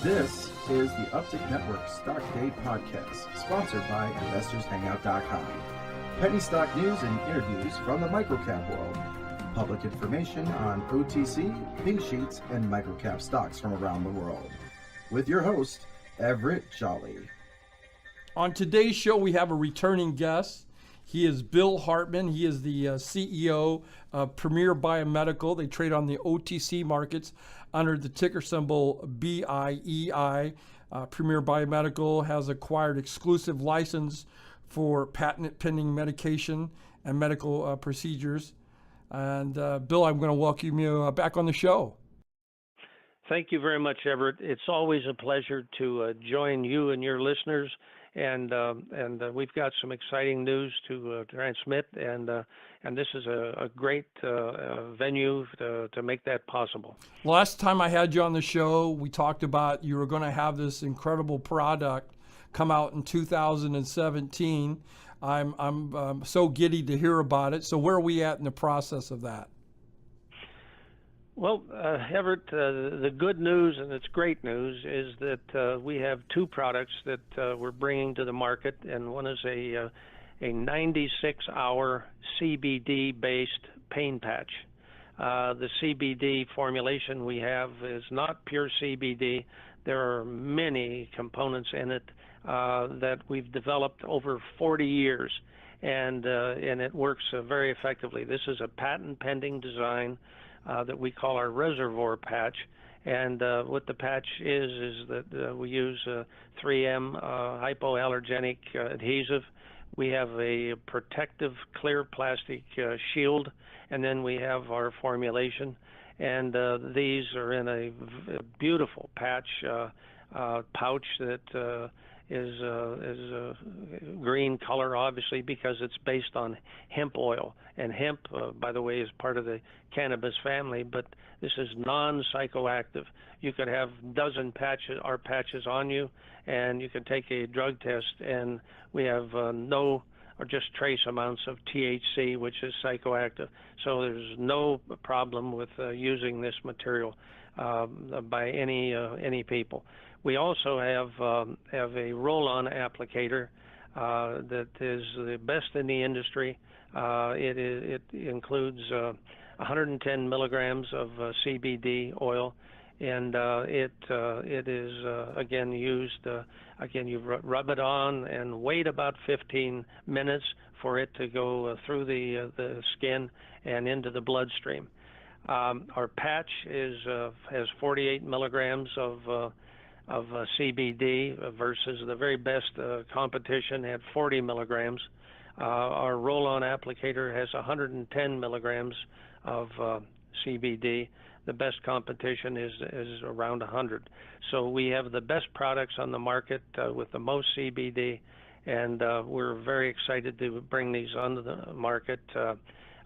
This is the Uptick Network Stock Day Podcast, sponsored by InvestorsHangout.com. Penny stock news and interviews from the microcap world. Public information on OTC, pink sheets, and microcap stocks from around the world. With your host, Everett Jolly. On today's show, we have a returning guest. He is Bill Hartman. He is the CEO of Premier Biomedical. They trade on the OTC markets under the ticker symbol BIEI. Premier Biomedical has acquired exclusive license for patent pending medication and medical procedures. And Bill, I'm going to welcome you back on the show. Thank you very much, Everett. It's always a pleasure to join you and your listeners. And we've got some exciting news to transmit, and this is a great venue to make that possible. Last time I had you on the show, we talked about you were going to have this incredible product come out in 2017. I'm so giddy to hear about it. So where are we at in the process of that? Well, Everett, the good news, and it's great news, is that we have two products that we're bringing to the market, and one is a 96-hour CBD-based pain patch. The CBD formulation we have is not pure CBD. There are many components in it that we've developed over 40 years, and it works very effectively. This is a patent-pending design that we call our reservoir patch, and what the patch is that we use 3M hypoallergenic adhesive. We have a protective clear plastic shield, and then we have our formulation, and these are in a beautiful patch pouch that is green color, obviously, because it's based on hemp oil. And hemp, by the way, is part of the cannabis family, but this is non-psychoactive. You could have a dozen patches on you, and you can take a drug test, and we have no or just trace amounts of THC, which is psychoactive. So there's no problem with using this material by any people. We also have a roll-on applicator that is the best in the industry. It includes 110 milligrams of CBD oil, and it is again used. Again, you rub it on and wait about 15 minutes for it to go through the skin and into the bloodstream. Our patch has 48 milligrams of CBD versus the very best competition had 40 milligrams. Our roll-on applicator has 110 milligrams of CBD. The best competition is around 100. So we have the best products on the market with the most CBD, and we're very excited to bring these onto the market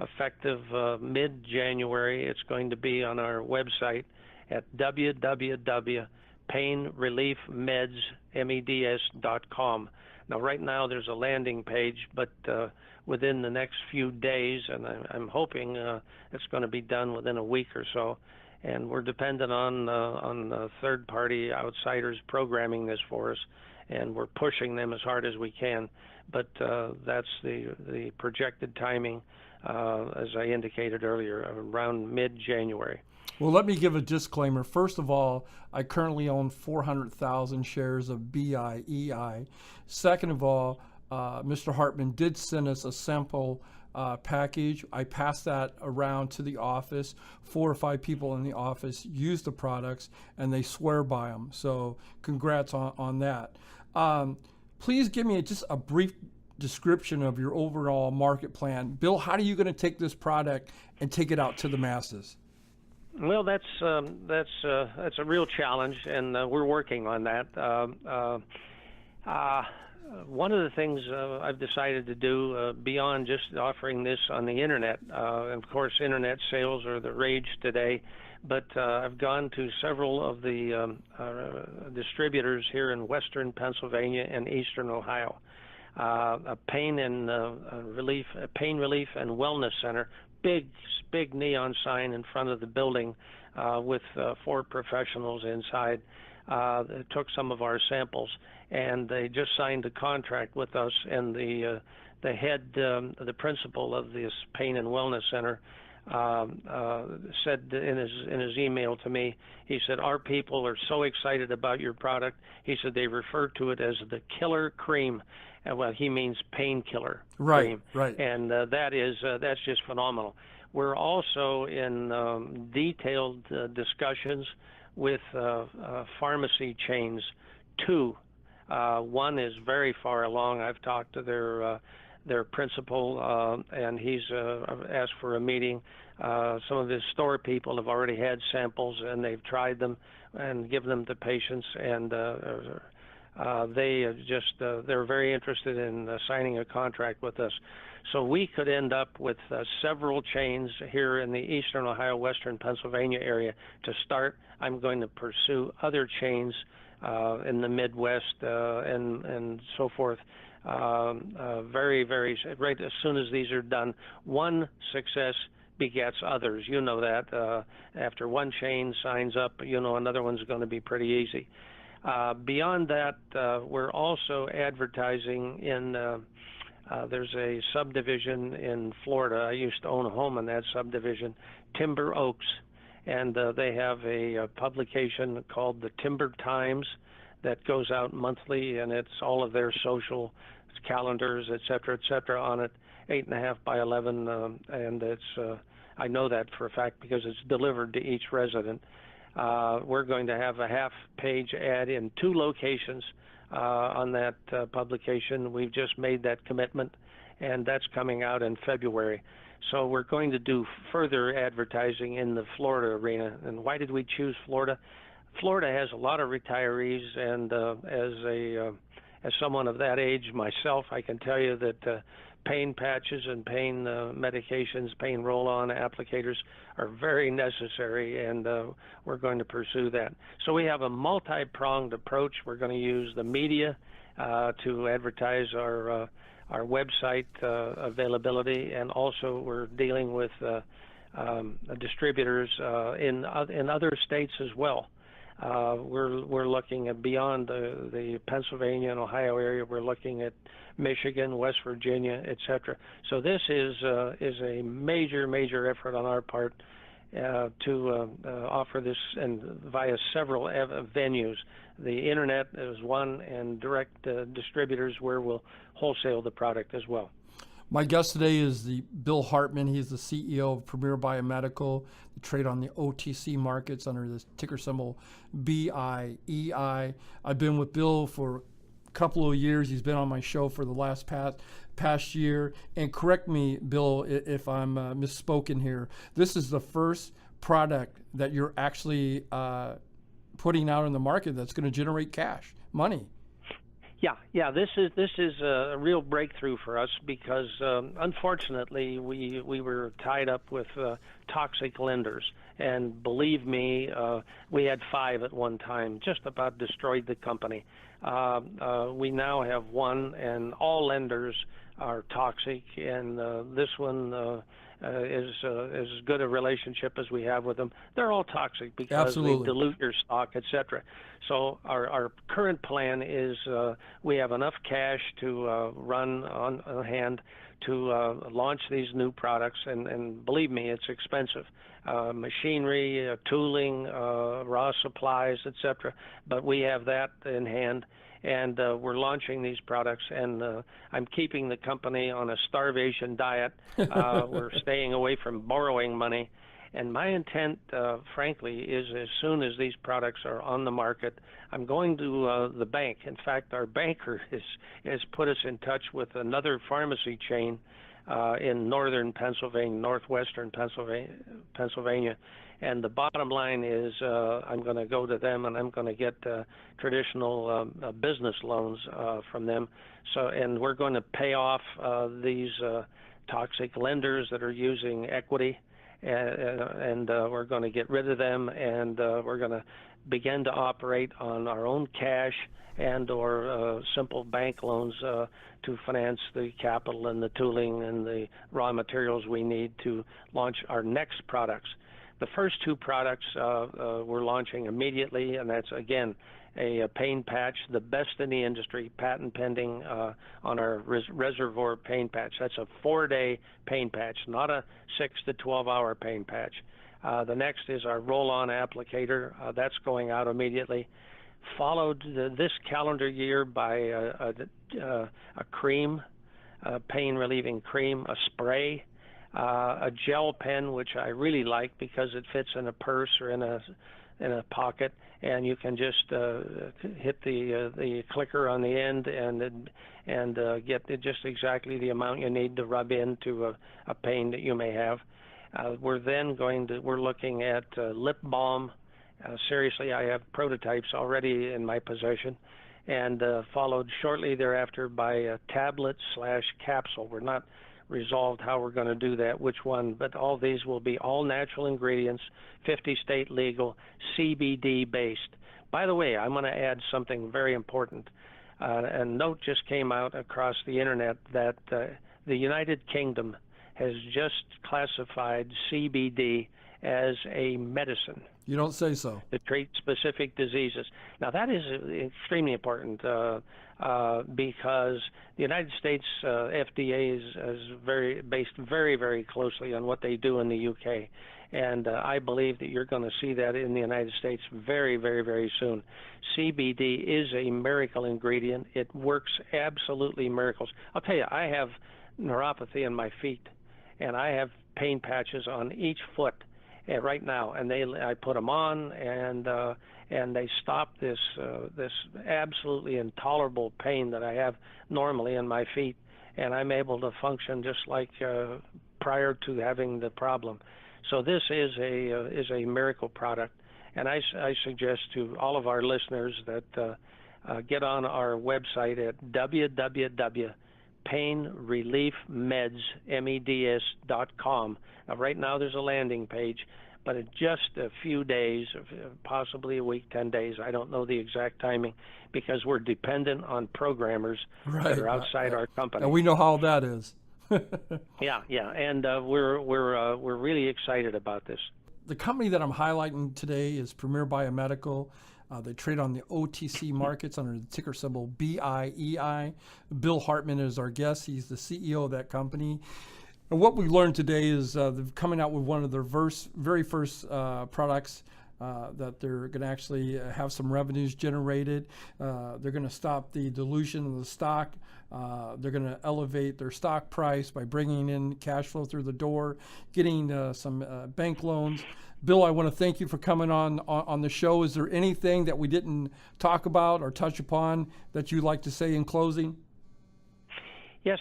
effective mid-January. It's going to be on our website at www.painreliefmeds.com. Now, right now, there's a landing page, but within the next few days, and I'm hoping it's going to be done within a week or so, and we're dependent on third-party outsiders programming this for us, and we're pushing them as hard as we can. But that's the projected timing, as I indicated earlier, around mid-January. Well, let me give a disclaimer. First of all, I currently own 400,000 shares of BIEI. Second of all, Mr. Hartman did send us a sample package. I passed that around to the office. 4 or 5 people in the office use the products, and they swear by them. So congrats on that. Please give me just a brief description of your overall market plan. Bill, how are you going to take this product and take it out to the masses? Well, that's a real challenge, and we're working on that. One of the things I've decided to do beyond just offering this on the internet, of course, internet sales are the rage today, but I've gone to several of the distributors here in western Pennsylvania and eastern Ohio. A pain relief and wellness center, big neon sign in front of the building with 4 professionals inside. They took some of our samples, and they just signed a contract with us. And the head, the principal of this pain and wellness center, said in his email to me, he said, "Our people are so excited about your product." He said they refer to it as the killer cream. And well, he means painkiller cream. Right. And that's just phenomenal. We're also in detailed discussions with pharmacy chains. 2. One is very far along. I've talked to their principal, and he's asked for a meeting. Some of his store people have already had samples, and they've tried them and given them to patients, and they're very interested in signing a contract with us. So we could end up with several chains here in the eastern Ohio, western Pennsylvania area to start. I'm going to pursue other chains in the Midwest and so forth. Very, very right as soon as these are done. One success begets others. You know that. After one chain signs up, another one's going to be pretty easy. Beyond that, we're also advertising in, there's a subdivision in Florida. I used to own a home in that subdivision, Timber Oaks, and they have a publication called the Timber Times that goes out monthly, and it's all of their social calendars, et cetera, on it, 8.5 by 11, and it's, I know that for a fact because it's delivered to each resident. We're going to have a half-page ad in 2 locations on that publication. We've just made that commitment, and that's coming out in February. So we're going to do further advertising in the Florida arena. And why did we choose Florida? Florida has a lot of retirees, and as someone of that age myself, I can tell you that pain patches and pain medications, pain roll-on applicators are very necessary, and we're going to pursue that. So we have a multi-pronged approach. We're going to use the media to advertise our website availability, and also we're dealing with distributors in other states as well. We're looking at beyond the Pennsylvania and Ohio area. We're looking at Michigan, West Virginia, et cetera. So this is a major effort on our part to offer this and via several venues. The internet is one, and direct distributors where we'll wholesale the product as well. My guest today is Bill Hartman. He's the CEO of Premier Biomedical. They trade on the OTC markets under the ticker symbol BIEI. I've been with Bill for a couple of years. He's been on my show for the last past year. And correct me, Bill, if I'm misspoken here. This is the first product that you're actually putting out in the market that's going to generate cash, money. Yeah. This is a real breakthrough for us because unfortunately we were tied up with toxic lenders, and believe me, we had 5 at one time. Just about destroyed the company. We now have 1, and all lenders are toxic, and this one is as good a relationship as we have with them. They're all toxic because Absolutely. They dilute your stock, etc. So our current plan is we have enough cash to run on hand to launch these new products, and believe me, it's expensive. Machinery, tooling, raw supplies, etc. But we have that in hand, and we're launching these products, and I'm keeping the company on a starvation diet. We're staying away from borrowing money, and my intent, frankly, is as soon as these products are on the market, I'm going to the bank. In fact, our banker has put us in touch with another pharmacy chain in northern Pennsylvania, northwestern Pennsylvania. And the bottom line is I'm going to go to them, and I'm going to get traditional business loans from them. And we're going to pay off these toxic lenders that are using equity, and we're going to get rid of them, and we're going to begin to operate on our own cash and or simple bank loans to finance the capital and the tooling and the raw materials we need to launch our next products. The first two products we're launching immediately, and that's, again, a pain patch, the best in the industry, patent pending on our reservoir pain patch. That's a 4-day pain patch, not a 6 to 12-hour pain patch. The next is our roll-on applicator. That's going out immediately. Followed this calendar year by a cream, a pain-relieving cream, a spray, a gel pen, which I really like because it fits in a purse or in a pocket, and you can just hit the clicker on the end and get just exactly the amount you need to rub into a pain that you may have. We're looking at lip balm. Seriously, I have prototypes already in my possession, and followed shortly thereafter by a tablet/capsule. We're not resolved how we're going to do that, which one, but all these will be all natural ingredients, 50 state legal, CBD based. By the way, I'm going to add something very important. A note just came out across the internet that the United Kingdom has just classified CBD as a medicine. You don't say so. To treat specific diseases. Now that is extremely important because the United States FDA is based very, very closely on what they do in the UK, and I believe that you're going to see that in the United States very, very, very soon. CBD is a miracle ingredient. It works absolutely miracles. I'll tell you, I have neuropathy in my feet, and I have pain patches on each foot right now, and I put them on, and they stop this absolutely intolerable pain that I have normally in my feet, and I'm able to function just like prior to having the problem. So this is a miracle product, and I suggest to all of our listeners that get on our website at www.painreliefmeds.com. Now, right now there's a landing page, but in just a few days, possibly a week, 10 days, I don't know the exact timing, because we're dependent on programmers that are outside our company. And we know how that is. Yeah, and we're really excited about this. The company that I'm highlighting today is Premier Biomedical. They trade on the OTC markets under the ticker symbol BIEI. Bill Hartman is our guest. He's the CEO of that company. And what we learned today is they're coming out with one of their very first products that they're going to actually have some revenues generated. They're going to stop the dilution of the stock. They're going to elevate their stock price by bringing in cash flow through the door, getting some bank loans. Bill, I want to thank you for coming on the show. Is there anything that we didn't talk about or touch upon that you'd like to say in closing? Yes,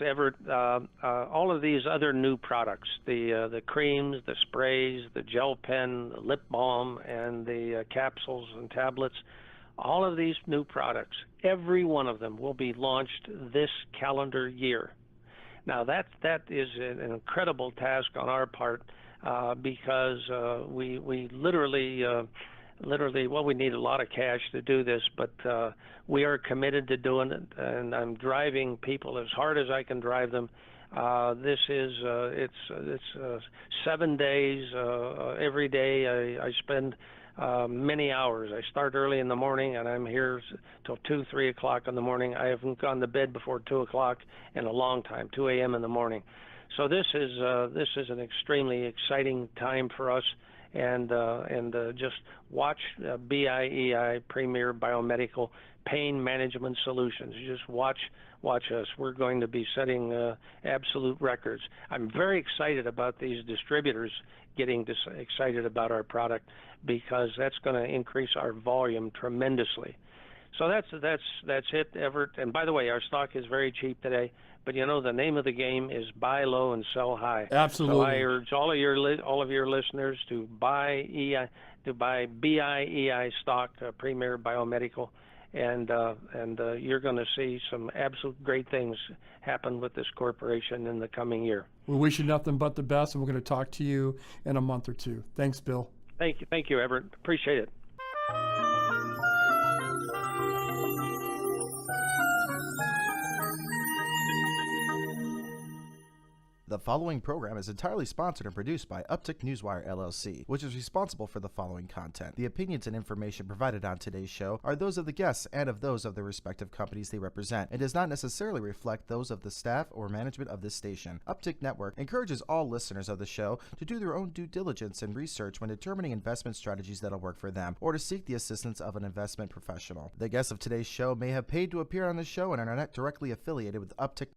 Everett. All of these other new products, the creams, the sprays, the gel pen, the lip balm, and the capsules and tablets, all of these new products, every one of them will be launched this calendar year. Now that is an incredible task on our part because we literally, well, we need a lot of cash to do this, but we are committed to doing it, and I'm driving people as hard as I can drive them. This is it's 7 days. Every day I spend many hours. I start early in the morning, and I'm here till 2, 3 o'clock in the morning. I haven't gone to bed before 2 o'clock in a long time, 2 a.m. in the morning. So this is an extremely exciting time for us. And just watch BIEI, Premier Biomedical Pain Management Solutions. You just watch us. We're going to be setting absolute records. I'm very excited about these distributors getting excited about our product, because that's going to increase our volume tremendously. So that's it, Everett. And by the way, our stock is very cheap today. But you know, the name of the game is buy low and sell high. Absolutely. So I urge all of your listeners to buy BIEI stock, Premier Biomedical, and you're going to see some absolute great things happen with this corporation in the coming year. We wish you nothing but the best, and we're going to talk to you in a month or two. Thanks, Bill. Thank you, Everett. Appreciate it. The following program is entirely sponsored and produced by Uptick Newswire LLC, which is responsible for the following content. The opinions and information provided on today's show are those of the guests and of those of the respective companies they represent, and does not necessarily reflect those of the staff or management of this station. Uptick Network encourages all listeners of the show to do their own due diligence and research when determining investment strategies that'll work for them, or to seek the assistance of an investment professional. The guests of today's show may have paid to appear on the show and are not directly affiliated with Uptick